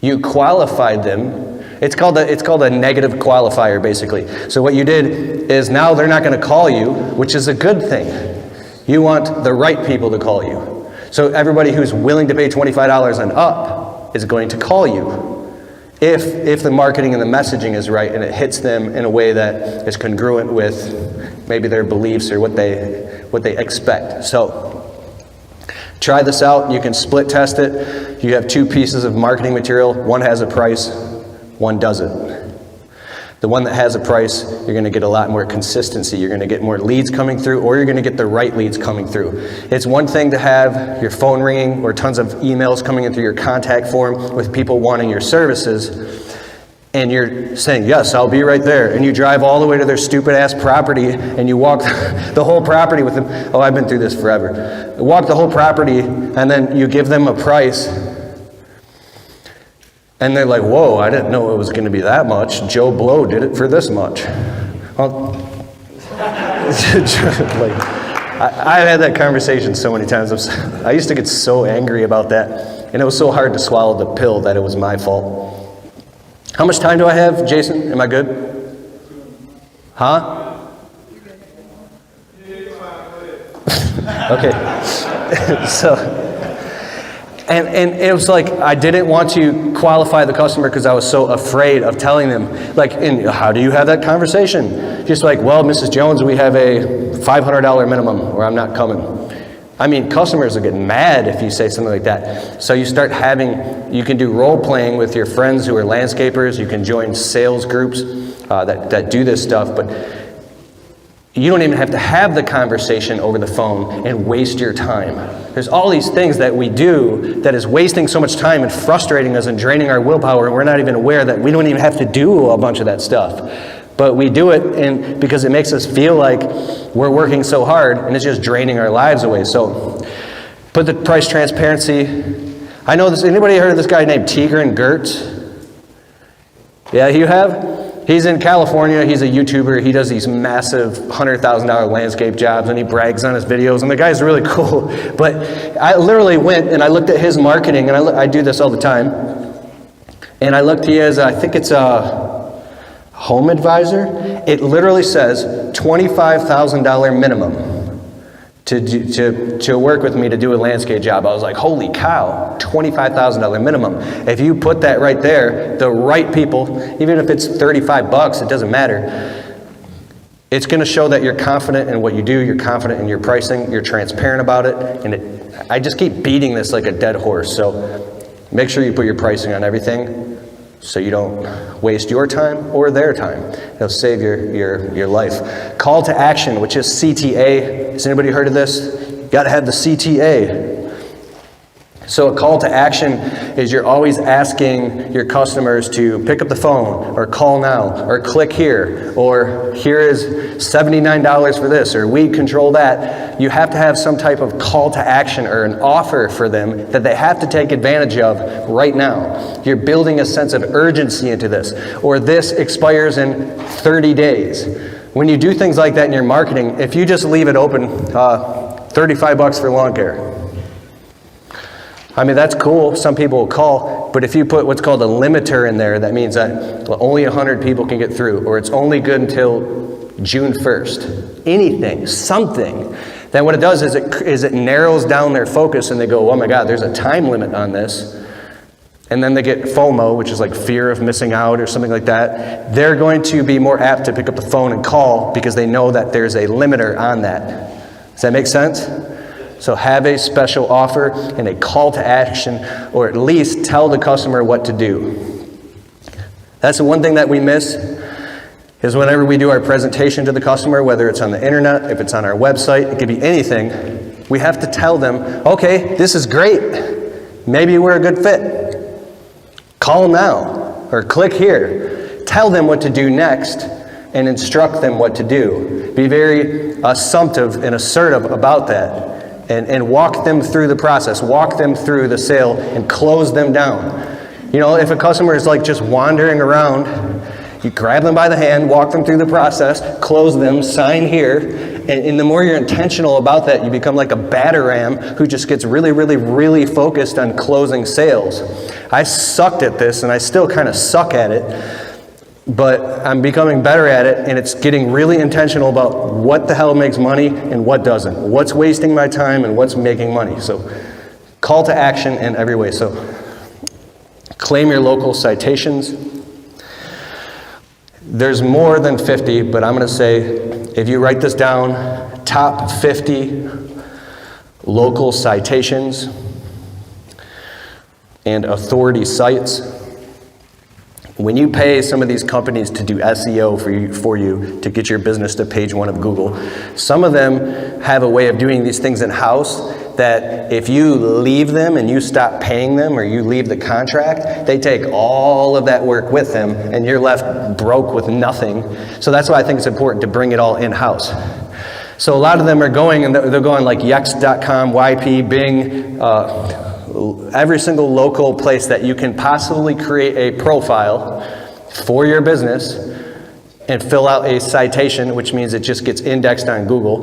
You qualified them. It's called a negative qualifier, basically. So what you did is now they're not going to call you, which is a good thing. You want the right people to call you. So everybody who's willing to pay $25 and up is going to call you if the marketing and the messaging is right and it hits them in a way that is congruent with maybe their beliefs or what they expect. So try this out. You can split test it. You have 2 pieces of marketing material. One has a price, one doesn't. The one that has a price, you're going to get a lot more consistency. You're going to get more leads coming through, or you're going to get the right leads coming through. It's one thing to have your phone ringing or tons of emails coming in through your contact form with people wanting your services, and you're saying, yes, I'll be right there. And you drive all the way to their stupid ass property and you walk the whole property with them. Oh, I've been through this forever. Walk the whole property and then you give them a price. And they're like, whoa, I didn't know it was going to be that much. Joe Blow did it for this much. Well, I've had that conversation so many times. I used to get so angry about that. And it was so hard to swallow the pill that it was my fault. How much time do I have, Jason? Am I good? Huh? Okay. So... And it was like, I didn't want to qualify the customer because I was so afraid of telling them, like, and how do you have that conversation? Just like, well, Mrs. Jones, we have a $500 minimum or I'm not coming. I mean, customers will get mad if you say something like that. So you start you can do role playing with your friends who are landscapers. You can join sales groups that do this stuff, but you don't even have to have the conversation over the phone and waste your time. There's all these things that we do that is wasting so much time and frustrating us and draining our willpower, and we're not even aware that we don't even have to do a bunch of that stuff. But we do it because it makes us feel like we're working so hard, and it's just draining our lives away. So put the price transparency. I know this. Anybody heard of this guy named Tigran Gertz? Yeah, you have? He's in California. He's a YouTuber. He does these massive $100,000 landscape jobs, and he brags on his videos, and the guy's really cool. But I literally went and I looked at his marketing, and I do this all the time. And I looked, he has, I think it's a Home Advisor. It literally says $25,000 minimum to work with me to do a landscape job. I was like, holy cow, $25,000 minimum. If you put that right there, the right people, even if it's $35, it doesn't matter. It's going to show that you're confident in what you do, you're confident in your pricing, you're transparent about it, and I just keep beating this like a dead horse. So make sure you put your pricing on everything so you don't waste your time or their time. It'll save your life. Call to action, which is CTA. Has anybody heard of this? You got to have the CTA. So a call to action is you're always asking your customers to pick up the phone or call now or click here or here is $79 for this or weed control that. You have to have some type of call to action or an offer for them that they have to take advantage of right now. You're building a sense of urgency into this, or this expires in 30 days. When you do things like that in your marketing, if you just leave it open, $35 for lawn care. I mean, that's cool. Some people will call, but if you put what's called a limiter in there, that means that only 100 people can get through, or it's only good until June 1st. Anything, something. Then what it does is it narrows down their focus, and they go, oh my God, there's a time limit on this. And then they get FOMO, which is like fear of missing out or something like that. They're going to be more apt to pick up the phone and call because they know that there's a limiter on that. Does that make sense? So have a special offer and a call to action, or at least tell the customer what to do. That's the one thing that we miss, is whenever we do our presentation to the customer, whether it's on the internet, if it's on our website, it could be anything, we have to tell them, okay, this is great. Maybe we're a good fit. Call now, or click here. Tell them what to do next and instruct them what to do. Be very assumptive and assertive about that. And walk them through the process, walk them through the sale, and close them down. You know, if a customer is like just wandering around, you grab them by the hand, walk them through the process, close them, sign here, and the more you're intentional about that, you become like a batter ram who just gets really, really, really focused on closing sales. I sucked at this, and I still kind of suck at it. But I'm becoming better at it, and it's getting really intentional about what the hell makes money and what doesn't. What's wasting my time and what's making money. So call to action in every way. So claim your local citations. There's more than 50, but I'm going to say, if you write this down, top 50 local citations and authority sites. When you pay some of these companies to do SEO for you to get your business to page 1 of Google, some of them have a way of doing these things in-house that if you leave them and you stop paying them or you leave the contract, they take all of that work with them and you're left broke with nothing. So that's why I think it's important to bring it all in-house. So a lot of them are going, and they're going like Yext.com, YP, Bing, every single local place that you can possibly create a profile for your business and fill out a citation, which means it just gets indexed on Google.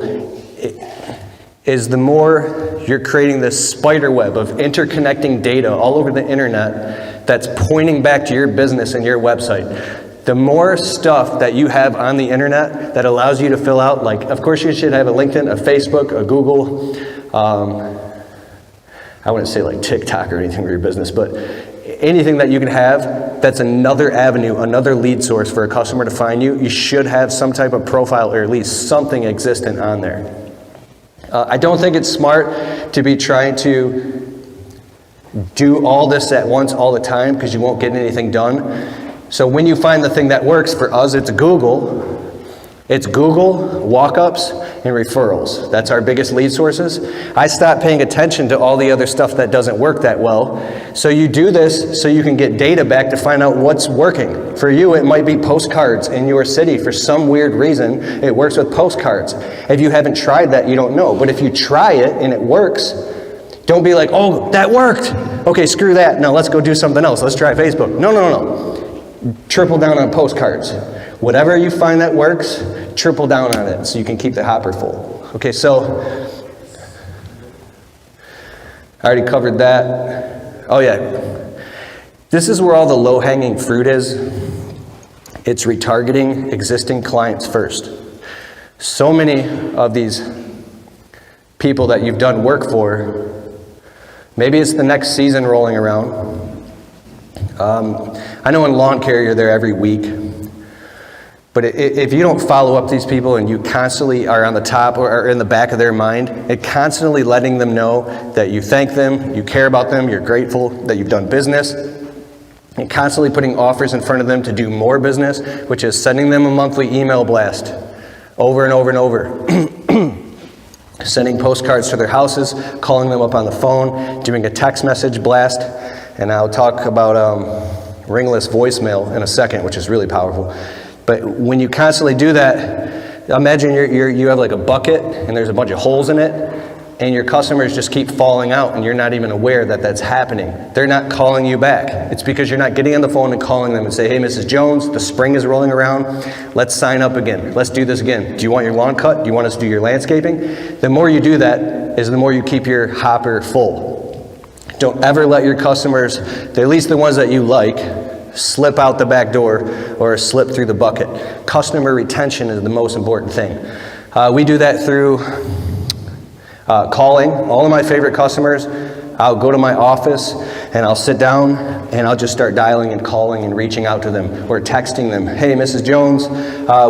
Is the more you're creating this spider web of interconnecting data all over the internet that's pointing back to your business and your website, the more stuff that you have on the internet that allows you to fill out, like, of course you should have a LinkedIn, a Facebook, a Google, I wouldn't say like TikTok or anything for your business, but anything that you can have that's another avenue, another lead source for a customer to find you, you should have some type of profile or at least something existent on there. I don't think it's smart to be trying to do all this at once all the time because you won't get anything done. So when you find the thing that works, for us it's Google. It's Google, walk-ups, and referrals. That's our biggest lead sources. I stopped paying attention to all the other stuff that doesn't work that well. So you do this so you can get data back to find out what's working. For you, it might be postcards in your city. For some weird reason, it works with postcards. If you haven't tried that, you don't know. But if you try it and it works, don't be like, oh, that worked. Okay, screw that. No, let's go do something else. Let's try Facebook. No. Triple down on postcards. Whatever you find that works, triple down on it so you can keep the hopper full. Okay, so I already covered that. Oh yeah, this is where all the low-hanging fruit is. It's retargeting existing clients first. So many of these people that you've done work for, maybe it's the next season rolling around. I know in lawn care you're there every week. But if you don't follow up these people and you constantly are on the top or in the back of their mind, and constantly letting them know that you thank them, you care about them, you're grateful that you've done business, and constantly putting offers in front of them to do more business, which is sending them a monthly email blast over and over and over. Sending postcards to their houses, calling them up on the phone, doing a text message blast, and I'll talk about ringless voicemail in a second, which is really powerful. But when you constantly do that, imagine you have like a bucket and there's a bunch of holes in it, and your customers just keep falling out and you're not even aware that that's happening. They're not calling you back. It's because you're not getting on the phone and calling them and say, hey, Mrs. Jones, the spring is rolling around. Let's sign up again. Let's do this again. Do you want your lawn cut? Do you want us to do your landscaping? The more you do that is the more you keep your hopper full. Don't ever let your customers, at least the ones that you like, slip out the back door or slip through the bucket. Customer retention is the most important thing. We do that through calling all of my favorite customers. I'll go to my office and I'll sit down and I'll just start dialing and calling and reaching out to them or texting them. Hey, Mrs. Jones,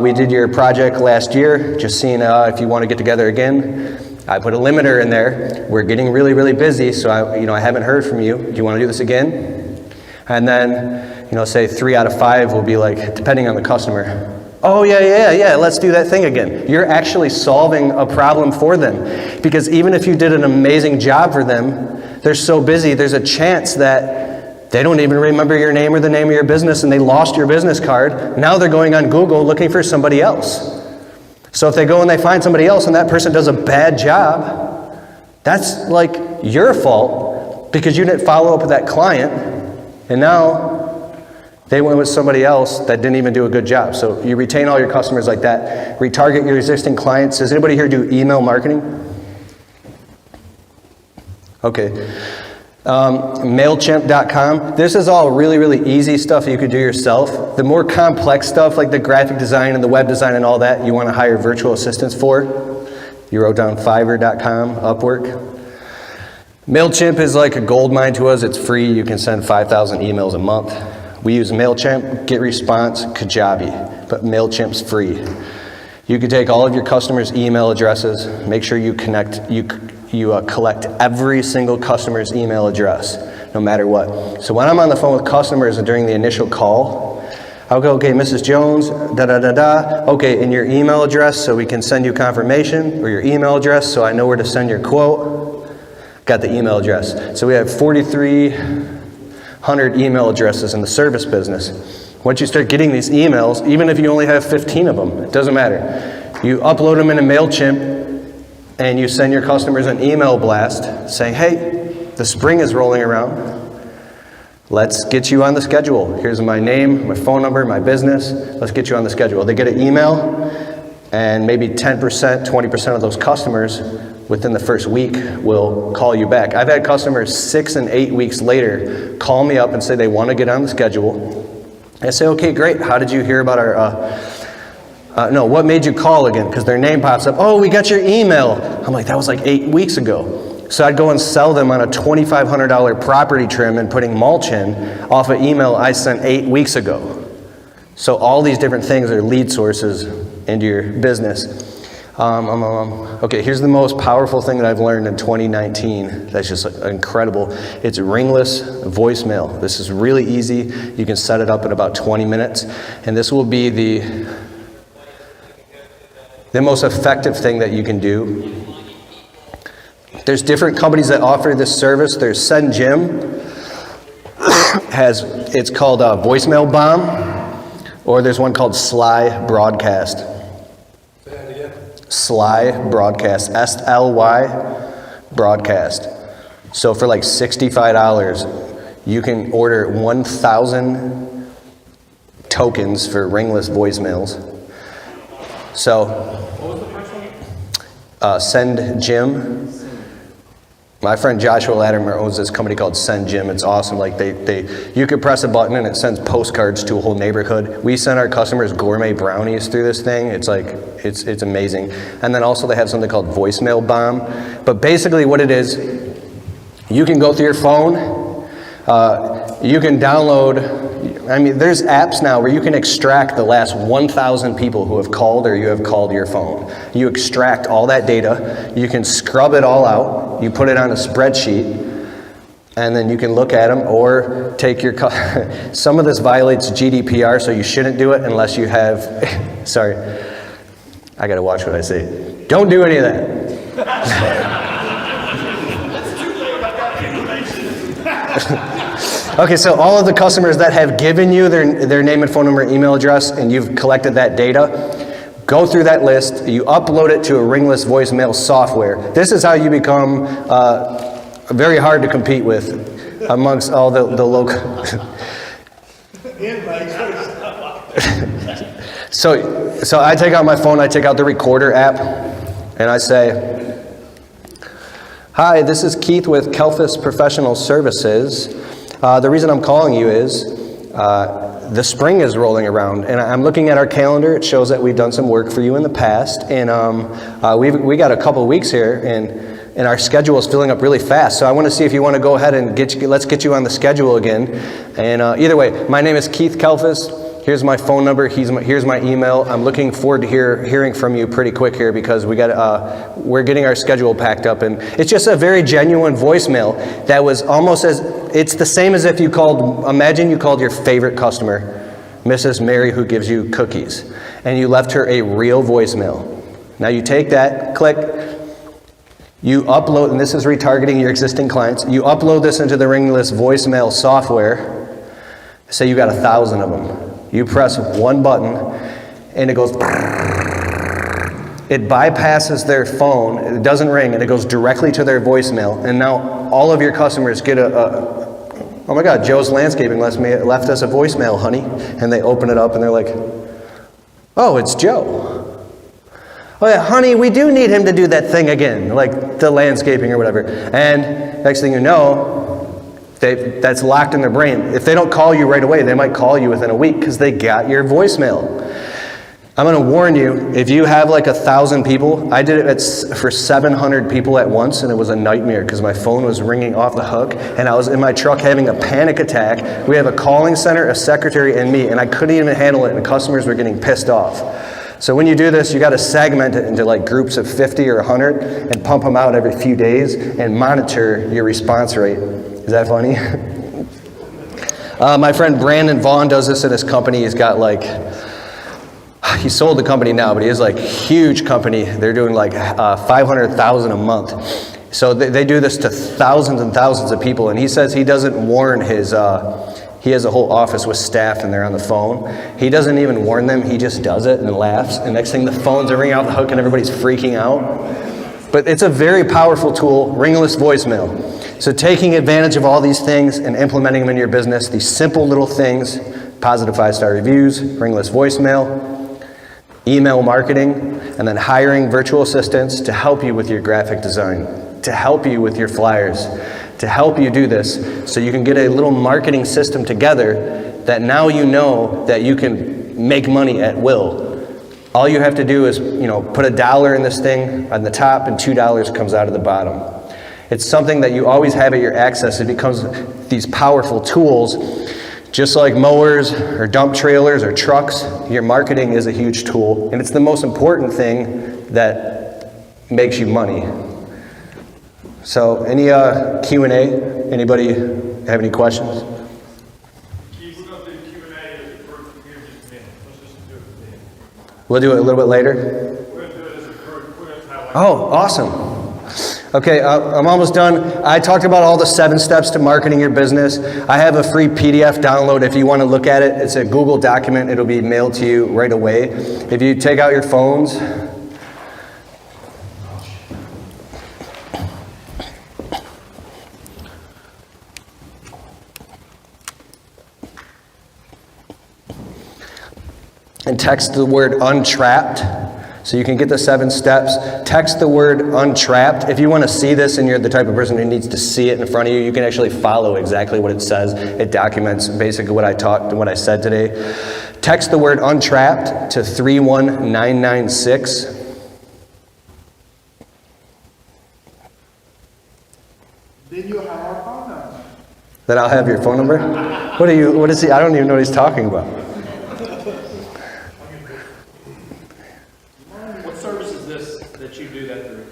we did your project last year. Just seeing if you want to get together again. I put a limiter in there. We're getting really, really busy, so I haven't heard from you. Do you want to do this again? And then, say 3 out of 5 will be like, depending on the customer, oh yeah, let's do that thing again. You're actually solving a problem for them. Because even if you did an amazing job for them, they're so busy, there's a chance that they don't even remember your name or the name of your business and they lost your business card. Now they're going on Google looking for somebody else. So if they go and they find somebody else and that person does a bad job, that's like your fault because you didn't follow up with that client, and now they went with somebody else that didn't even do a good job. So you retain all your customers like that. Retarget your existing clients. Does anybody here do email marketing? Okay. MailChimp.com. This is all really, really easy stuff you could do yourself. The more complex stuff like the graphic design and the web design and all that, you want to hire virtual assistants for. You wrote down Fiverr.com, Upwork. MailChimp is like a gold mine to us. It's free. You can send 5,000 emails a month. We use MailChimp, GetResponse, Kajabi, but MailChimp's free. You can take all of your customers' email addresses, make sure you collect every single customer's email address, no matter what. So when I'm on the phone with customers and during the initial call, I'll go, okay, Mrs. Jones, okay, and your email address so we can send you confirmation, or your email address so I know where to send your quote. Got the email address. So we have 4,300 email addresses in the service business. Once you start getting these emails, even if you only have 15 of them, it doesn't matter. You upload them in a MailChimp and you send your customers an email blast saying, hey, the spring is rolling around. Let's get you on the schedule. Here's my name, my phone number, my business. Let's get you on the schedule. They get an email, and maybe 10%, 20% of those customers within the first week will call you back. I've had customers 6 and 8 weeks later call me up and say they want to get on the schedule. I say, okay, great. How did you hear about our, what made you call again? Because their name pops up. Oh, we got your email. I'm like, that was like 8 weeks ago. So I'd go and sell them on a $2,500 property trim and putting mulch in off an email I sent 8 weeks ago. So all these different things are lead sources into your business. Okay, here's the most powerful thing that I've learned in 2019 that's just incredible. It's ringless voicemail. This is really easy. You can set it up in about 20 minutes, and this will be the most effective thing that you can do. There's different companies that offer this service. There's Send Jim. It's called Voicemail Bomb, or there's one called Sly Broadcast. Say that again. Sly Broadcast, SLY Broadcast. So for like $65, you can order 1,000 tokens for ringless voicemails. So, What was the first one? Send Jim. My friend Joshua Latimer owns this company called Send Jim. It's awesome. Like you could press a button and it sends postcards to a whole neighborhood. We send our customers gourmet brownies through this thing. It's like, it's amazing. And then also they have something called Voicemail Bomb. But basically what it is, you can go through your phone, you can download, there's apps now where you can extract the last 1,000 people who have called or you have called your phone. You extract all that data, you can scrub it all out, you put it on a spreadsheet, and then you can look at them or take your, some of this violates GDPR, so you shouldn't do it unless you have, sorry, I gotta watch what I say. Don't do any of that. Okay, so all of the customers that have given you their name and phone number, email address, and you've collected that data, go through that list, you upload it to a ringless voicemail software. This is how you become very hard to compete with amongst all the local. So I take out my phone, I take out the recorder app, and I say, "Hi, this is Keith with Kalfas Professional Services. The reason I'm calling you is the spring is rolling around, and I'm looking at our calendar. It shows that we've done some work for you in the past, and we got a couple weeks here, and our schedule is filling up really fast. So I want to see if you want to go ahead and let's get you on the schedule again. And either way, my name is Keith Kalfas. Here's my phone number. Here's my email. I'm looking forward to hearing from you pretty quick here because we're getting our schedule packed up, and it's just a very genuine voicemail that was almost it's the same as if you called. Imagine you called your favorite customer, Mrs. Mary, who gives you cookies, and you left her a real voicemail. Now you take that, click, you upload, and this is retargeting your existing clients. You upload this into the ringless voicemail software. Say you got 1,000 of them. You press one button and it goes, it bypasses their phone, it doesn't ring, and it goes directly to their voicemail. And now all of your customers get oh my God, Joe's Landscaping left us a voicemail, honey. And they open it up and they're like, oh, it's Joe. Oh yeah, honey, we do need him to do that thing again, like the landscaping or whatever. And next thing you know, that's locked in their brain. If they don't call you right away, they might call you within a week because they got your voicemail. I'm going to warn you, if you have like 1,000 people, I did it for 700 people at once, and it was a nightmare because my phone was ringing off the hook, and I was in my truck having a panic attack. We have a calling center, a secretary, and me, and I couldn't even handle it, and customers were getting pissed off. So when you do this, you got to segment it into like groups of 50 or 100 and pump them out every few days and monitor your response rate. Is that funny? My friend Brandon Vaughn does this at his company. He's got like, he sold the company now, but he has like huge company. They're doing like 500,000 a month. So they do this to thousands and thousands of people. And he says he doesn't warn his, he has a whole office with staff and they're on the phone. He doesn't even warn them. He just does it and laughs. And next thing the phones are ringing out the hook and everybody's freaking out. But it's a very powerful tool, ringless voicemail. So taking advantage of all these things and implementing them in your business, these simple little things, positive 5-star reviews, ringless voicemail, email marketing, and then hiring virtual assistants to help you with your graphic design, to help you with your flyers, to help you do this so you can get a little marketing system together that now you know that you can make money at will. All you have to do is, put $1 in this thing on the top and $2 comes out of the bottom. It's something that you always have at your access. It becomes these powerful tools, just like mowers or dump trailers or trucks. Your marketing is a huge tool, and it's the most important thing that makes you money. So any Q&A? Anybody have any questions? Keith, we're going to do Q&A as a group here in just a minute. Let's just do it then. We'll do it a little bit later. We're going to do it as a group. We're going to highlight. Oh, awesome. Okay, I'm almost done. I talked about all the 7 steps to marketing your business. I have a free PDF download if you want to look at it. It's a Google document. It'll be mailed to you right away. If you take out your phones, and text the word untrapped, so you can get the 7 steps. Text the word untrapped. If you want to see this and you're the type of person who needs to see it in front of you, you can actually follow exactly what it says. It documents basically what I said today. Text the word untrapped to 31996. Then you'll have our phone number. Then I'll have your phone number? What is he? I don't even know what he's talking about. What service is this that you do that through?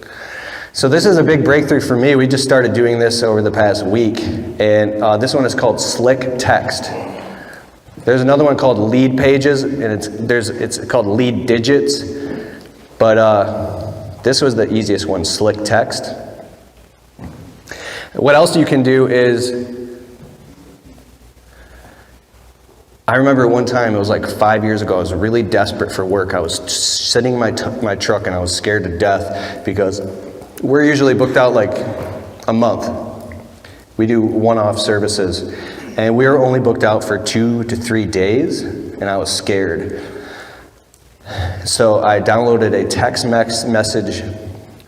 So this is a big breakthrough for me. We just started doing this over the past week, and this one is called Slick Text. There's another one called Lead Pages, and it's called Lead Digits, but this was the easiest one, Slick Text. What else you can do is, I remember one time, it was like 5 years ago, I was really desperate for work. I was sitting in my truck and I was scared to death because we're usually booked out like a month. We do one-off services, and we were only booked out for 2 to 3 days, and I was scared. So I downloaded a text message,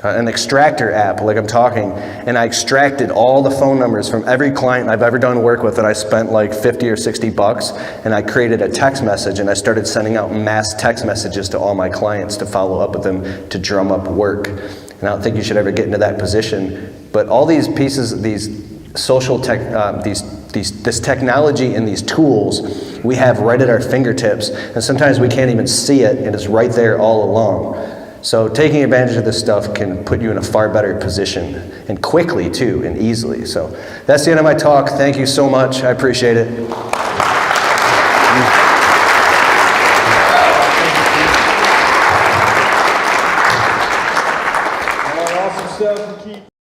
an extractor app, like I'm talking, and I extracted all the phone numbers from every client I've ever done work with that I spent like 50 or 60 bucks, and I created a text message, and I started sending out mass text messages to all my clients to follow up with them to drum up work. And I don't think you should ever get into that position, but all these pieces, these social tech, this technology and these tools we have right at our fingertips, and sometimes we can't even see it, and it's right there all along. So taking advantage of this stuff can put you in a far better position, and quickly too, and easily. So that's the end of my talk. Thank you so much. I appreciate it. Awesome stuff, Keith.